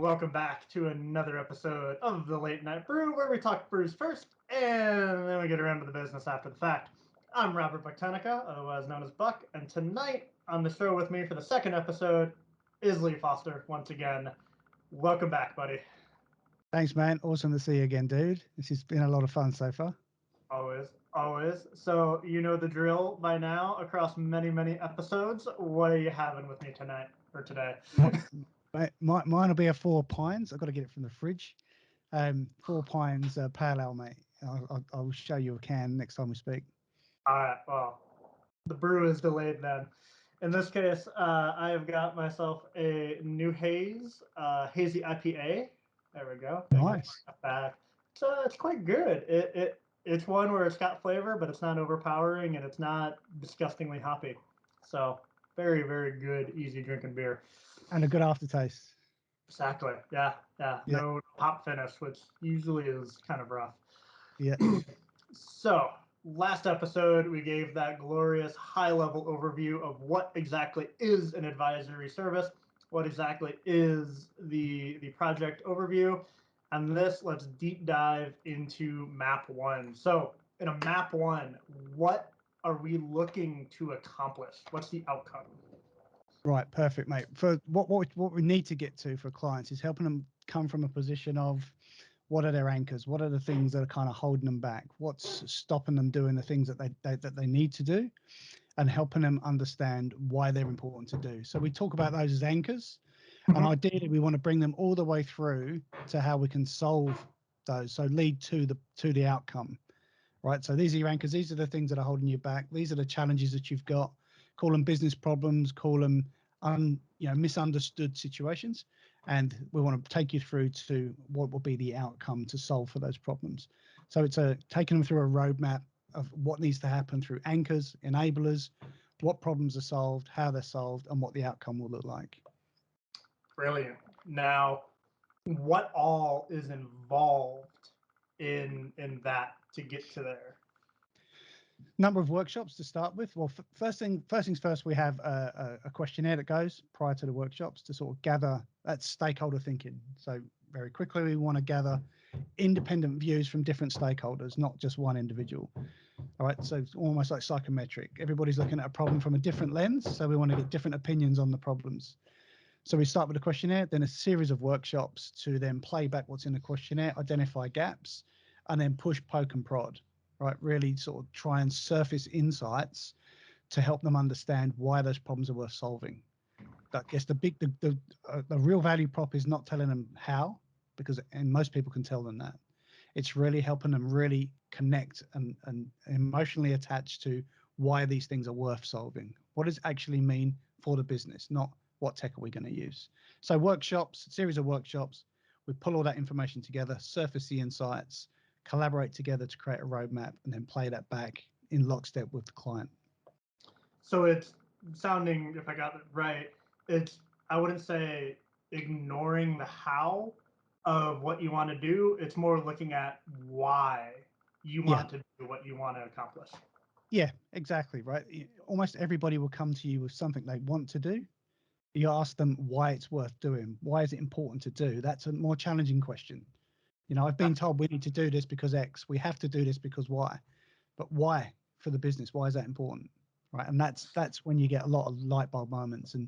welcome back to another episode of the Late Night Brew, where we talk brews first, and then we get around to the business after the fact. I'm Robert Bucktonica, otherwise known as Buck, and tonight on the show with me for the second episode is Lee Foster once again. Welcome back, buddy. Thanks, man. Awesome to see you again, dude. This has been a lot of fun so far. Always. So you know the drill by now across many episodes. What are you having with me tonight or today? Mine will be a Four Pines. I've got to get it from the fridge. Four Pines Pale Ale, mate. I'll show you a can next time we speak. All right, well, the brew is delayed then. In this case, I have got myself a New Haze Hazy IPA. There we go. Nice. Back. So it's quite good. It's one where it's got flavor, but it's not overpowering and it's not disgustingly hoppy. So very good, easy drinking beer. And a good aftertaste. Exactly. Yeah. No pop finish, which usually is kind of rough. Yeah. So last episode, we gave that glorious high-level overview of what exactly is an advisory service, what exactly is the project overview, and let's deep dive into MapOne. So in a MapOne, what are we looking to accomplish? What's the outcome? Right, perfect, mate. For what we need to get to for clients is helping them come from a position of what are their anchors, what are the things that are kind of holding them back, what's stopping them doing the things that they need to do, and helping them understand why they're important to do. So we talk about those as anchors, and ideally we want to bring them all the way through to how we can solve those, so lead to the outcome, right? So these are your anchors, these are the things that are holding you back, these are the challenges that you've got. Call them business problems, call them misunderstood situations, and we want to take you through to what will be the outcome to solve for those problems. So it's taking them through a roadmap of what needs to happen through anchors, enablers, what problems are solved, how they're solved, and what the outcome will look like. Brilliant. Now, what all is involved in that to get to there? Number of workshops to start with. Well, first things first, we have a questionnaire that goes prior to the workshops to sort of gather that stakeholder thinking. So very quickly, we want to gather independent views from different stakeholders, not just one individual. All right, so it's almost like psychometric. Everybody's looking at a problem from a different lens, so we want to get different opinions on the problems. So we start with a questionnaire, then a series of workshops to then play back what's in the questionnaire, identify gaps, and then push, poke, and prod. Right, really sort of try and surface insights to help them understand why those problems are worth solving. I guess the real value prop is not telling them how, and most people can tell them that. It's really helping them really connect and emotionally attach to why these things are worth solving. What does it actually mean for the business, not what tech are we going to use? So workshops, series of workshops, we pull all that information together, surface the insights, collaborate together to create a roadmap, and then play that back in lockstep with the client. So it's sounding, if I got it right, I wouldn't say ignoring the how of what you want to do. It's more looking at why you want to do what you want to accomplish. Yeah, exactly, right. Almost everybody will come to you with something they want to do. You ask them why it's worth doing. Why is it important to do? That's a more challenging question. I've been told we need to do this because X. We have to do this because Y. But why for the business? Why is that important? Right. And that's when you get a lot of light bulb moments and,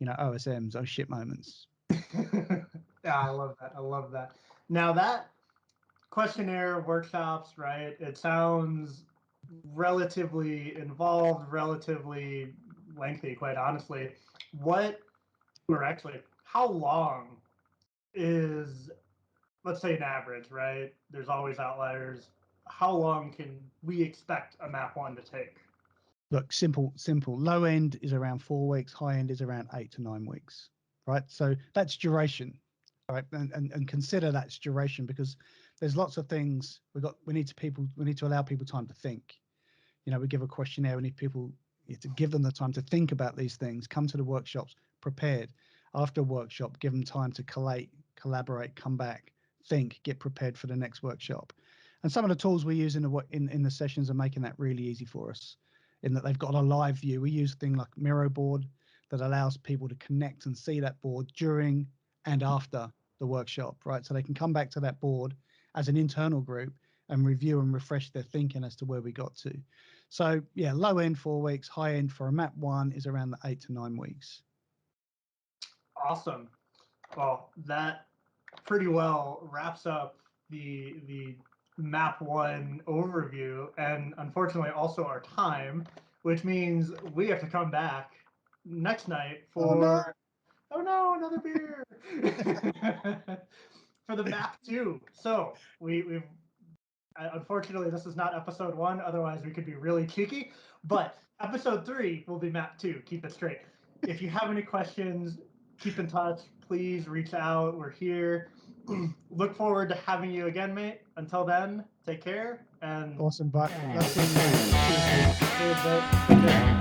OSMs, oh shit moments. Yeah, I love that. Now that questionnaire workshops, right? It sounds relatively involved, relatively lengthy, quite honestly. How long is, let's say, an average, right? There's always outliers. How long can we expect a MapOne to take? Look, simple. Low end is around 4 weeks. High end is around 8 to 9 weeks, right? So that's duration, right? And consider that's duration because there's lots of things we need to allow people time to think. We give a questionnaire. We need people to give them the time to think about these things. Come to the workshops prepared. After a workshop, give them time to collate, collaborate, come back, think, get prepared for the next workshop. And some of the tools we use in the sessions are making that really easy for us, in that they've got a live view. We use a thing like Miro board that allows people to connect and see that board during and after the workshop, right? So they can come back to that board as an internal group and review and refresh their thinking as to where we got to. So yeah, low end 4 weeks, high end for a MapOne is around the 8 to 9 weeks. Awesome. Well, that pretty well wraps up the MapOne overview, and unfortunately also our time, which means we have to come back next night for oh no, another beer for the map 2. So we've unfortunately this is not episode 1, otherwise we could be really cheeky, but episode 3 will be map 2. Keep it straight. If you have any questions, keep in touch. Please reach out. We're here. Look forward to having you again, mate. Until then, take care and Awesome, Buck. Love seeing you. cheers, mate. Take care.